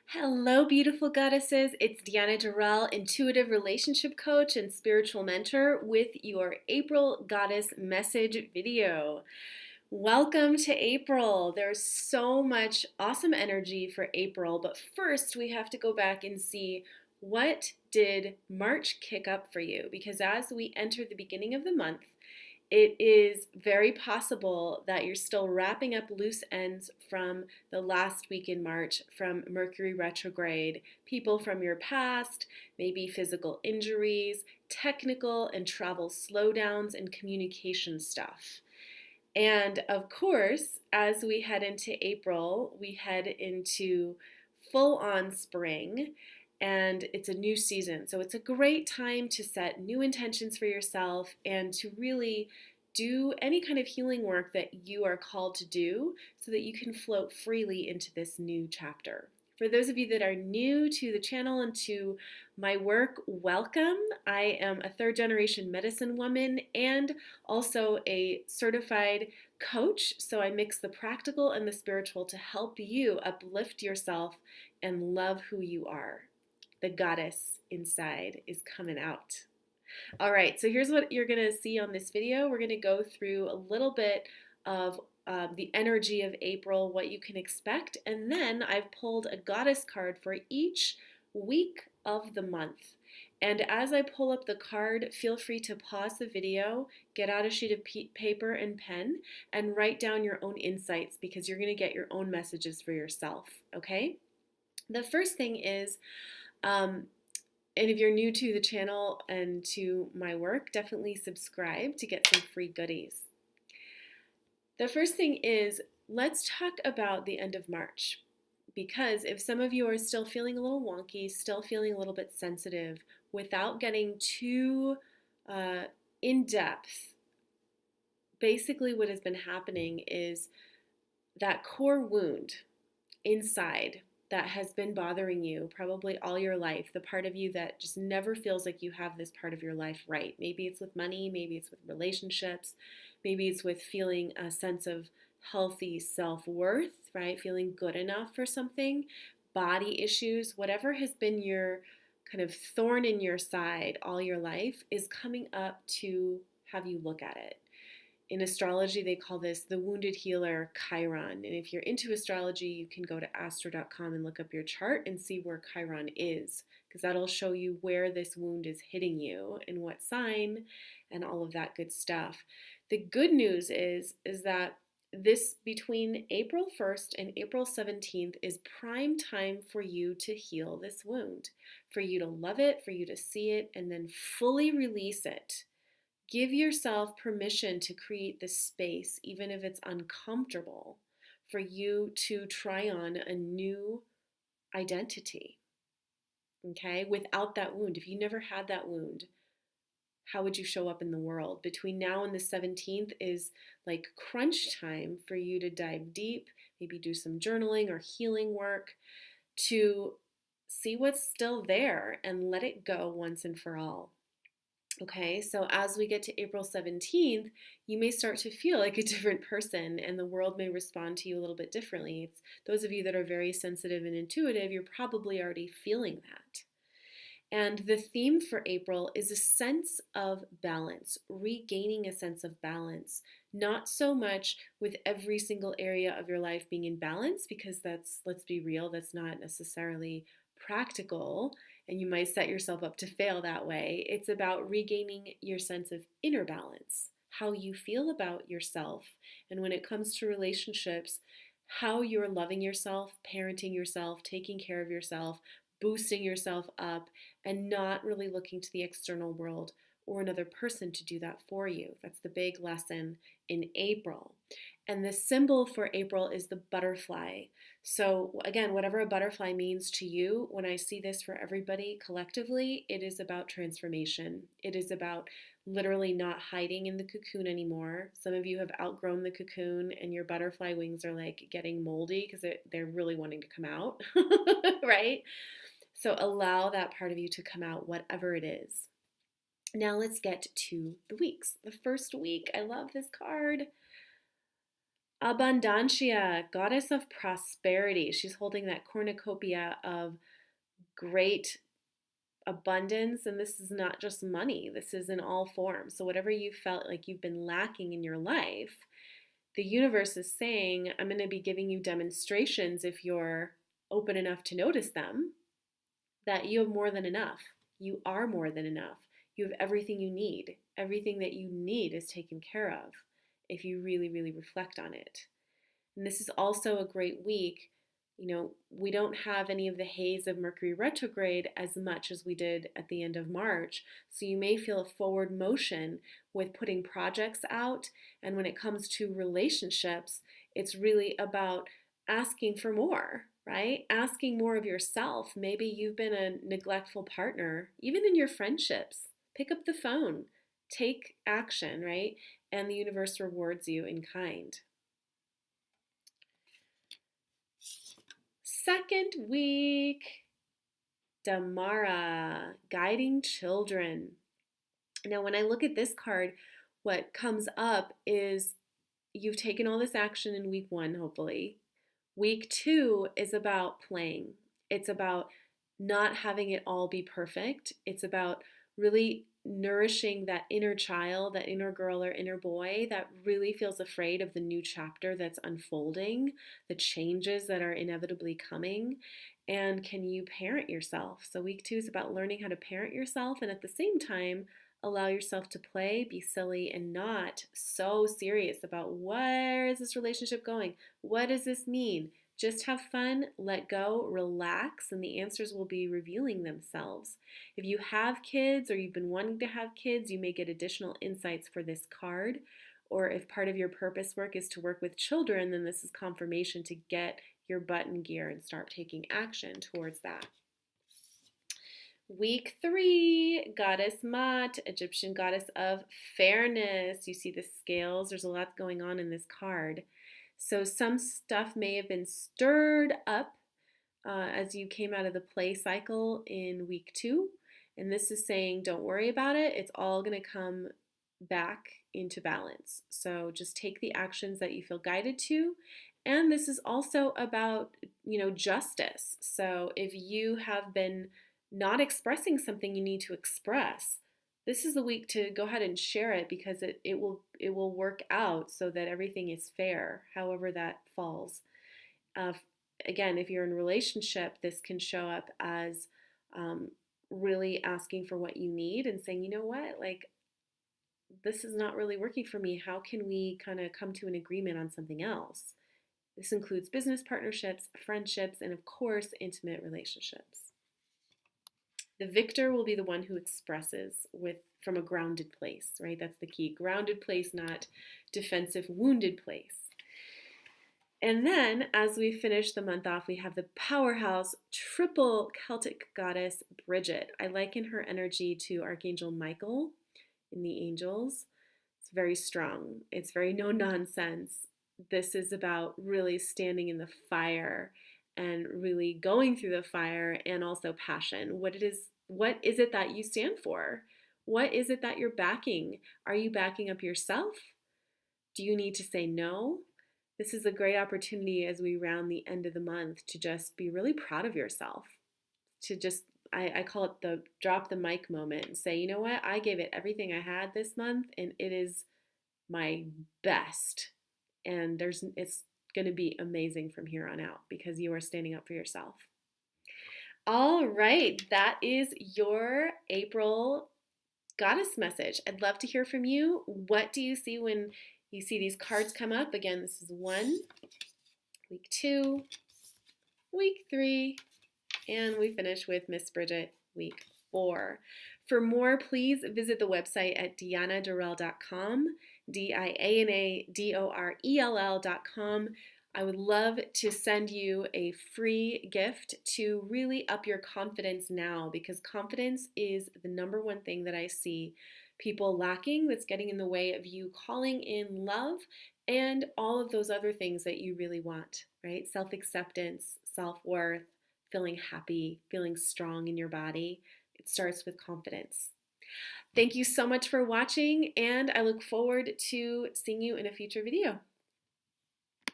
Hello, beautiful goddesses. It's Deanna Durrell, intuitive relationship coach and spiritual mentor, with your April Goddess message video. Welcome to April. There's so much awesome energy for April, but first we have to go back and see what did March kick up for you, because as we enter the beginning of the month, it is very possible that you're still wrapping up loose ends from the last week in March, from Mercury retrograde, people from your past, maybe physical injuries, technical and travel slowdowns, and communication stuff. And of course, as we head into April, we head into full on spring, and it's a new season. So it's a great time to set new intentions for yourself and to really do any kind of healing work that you are called to do so that you can float freely into this new chapter. For those of you that are new to the channel and to my work, welcome. I am a third generation medicine woman and also a certified coach. So I mix the practical and the spiritual to help you uplift yourself and love who you are. The goddess inside is coming out. All right, so here's what you're gonna see on this video. We're gonna go through a little bit of the energy of April, what you can expect, and then I've pulled a goddess card for each week of the month. And as I pull up the card, feel free to pause the video, get out a sheet of paper and pen, and write down your own insights because you're gonna get your own messages for yourself, okay? The first thing is, and if you're new to the channel and to my work, definitely subscribe to get some free goodies. The first thing is, let's talk about the end of March. Because if some of you are still feeling a little wonky, still feeling a little bit sensitive, without getting too in depth, basically what has been happening is that core wound inside that has been bothering you probably all your life, the part of you that just never feels like you have this part of your life right. Maybe it's with money, maybe it's with relationships, maybe it's with feeling a sense of healthy self-worth, right? Feeling good enough for something, body issues, whatever has been your kind of thorn in your side all your life is coming up to have you look at it. In astrology, they call this the wounded healer Chiron. And if you're into astrology, you can go to astro.com and look up your chart and see where Chiron is, because that'll show you where this wound is hitting you and what sign and all of that good stuff. The good news is that this between April 1st and April 17th is prime time for you to heal this wound, for you to love it, for you to see it, and then fully release it. Give yourself permission to create the space, even if it's uncomfortable, for you to try on a new identity, okay? Without that wound. If you never had that wound, how would you show up in the world? Between now and the 17th is like crunch time for you to dive deep, maybe do some journaling or healing work to see what's still there and let it go once and for all. Okay, so as we get to April 17th, you may start to feel like a different person and the world may respond to you a little bit differently. It's those of you that are very sensitive and intuitive, you're probably already feeling that. And the theme for April is a sense of balance, regaining a sense of balance. Not so much with every single area of your life being in balance, because that's, let's be real, that's not necessarily practical, and you might set yourself up to fail that way. It's about regaining your sense of inner balance, how you feel about yourself, and when it comes to relationships, how you're loving yourself, parenting yourself, taking care of yourself, boosting yourself up, and not really looking to the external world or another person to do that for you. That's the big lesson in April. And the symbol for April is the butterfly. So again, whatever a butterfly means to you, when I see this for everybody collectively, it is about transformation. It is about literally not hiding in the cocoon anymore. Some of you have outgrown the cocoon and your butterfly wings are like getting moldy because they're really wanting to come out, right? So allow that part of you to come out, whatever it is. Now let's get to the weeks. The first week, I love this card. Abundantia, goddess of prosperity. She's holding that cornucopia of great abundance, and this is not just money, this is in all forms. So whatever you felt like you've been lacking in your life, the universe is saying, I'm going to be giving you demonstrations, if you're open enough to notice them, that you have more than enough. You are more than enough. You have everything you need. Everything that you need is taken care of if you really, really reflect on it. And this is also a great week. We don't have any of the haze of Mercury retrograde as much as we did at the end of March. So you may feel a forward motion with putting projects out. And when it comes to relationships, it's really about asking for more, right? Asking more of yourself. Maybe you've been a neglectful partner, even in your friendships. Pick up the phone, take action, right? And the universe rewards you in kind. Second week, Damara, guiding children. Now, when I look at this card, what comes up is you've taken all this action in week 1, hopefully. Week 2 is about playing. It's about not having it all be perfect. It's about really nourishing that inner child, that inner girl or inner boy that really feels afraid of the new chapter that's unfolding, the changes that are inevitably coming. And can you parent yourself? So week 2 is about learning how to parent yourself, and at the same time, allow yourself to play, be silly, and not so serious about where is this relationship going? What does this mean? Just have fun, let go, relax, and the answers will be revealing themselves. If you have kids or you've been wanting to have kids, you may get additional insights for this card. Or if part of your purpose work is to work with children, then this is confirmation to get your butt in gear and start taking action towards that. Week 3, Goddess Mat, Egyptian goddess of fairness. You see the scales. There's a lot going on in this card. So some stuff may have been stirred up as you came out of the play cycle in week 2. And this is saying, don't worry about it. It's all going to come back into balance. So just take the actions that you feel guided to. And this is also about, justice. So if you have been not expressing something you need to express, this is the week to go ahead and share it, because it will work out so that everything is fair, however that falls. Again, if you're in a relationship, this can show up as really asking for what you need and saying, you know what, like, this is not really working for me. How can we kind of come to an agreement on something else? This includes business partnerships, friendships, and of course, intimate relationships. The victor will be the one who expresses from a grounded place, right? That's the key. Grounded place, not defensive, wounded place. And then, as we finish the month off, we have the powerhouse triple Celtic goddess, Bridget. I liken her energy to Archangel Michael in the angels. It's very strong. It's very no nonsense. This is about really standing in the fire and really going through the fire, and also passion. What is it that you stand for? What is it that you're backing? Are you backing up yourself? Do you need to say no? This is a great opportunity as we round the end of the month to just be really proud of yourself. To just, I call it the drop the mic moment and say, you know what? I gave it everything I had this month, and it is my best. And it's going to be amazing from here on out because you are standing up for yourself. All right, that is your April goddess message. I'd love to hear from you. What do you see when you see these cards come up? Again, this is 1, week 2, week 3, and we finish with Miss Bridget, week 4. For more, please visit the website at dianadorell.com, dianadorell.com. I would love to send you a free gift to really up your confidence now, because confidence is the number one thing that I see people lacking that's getting in the way of you calling in love and all of those other things that you really want, right? Self-acceptance, self-worth, feeling happy, feeling strong in your body. It starts with confidence. Thank you so much for watching, and I look forward to seeing you in a future video.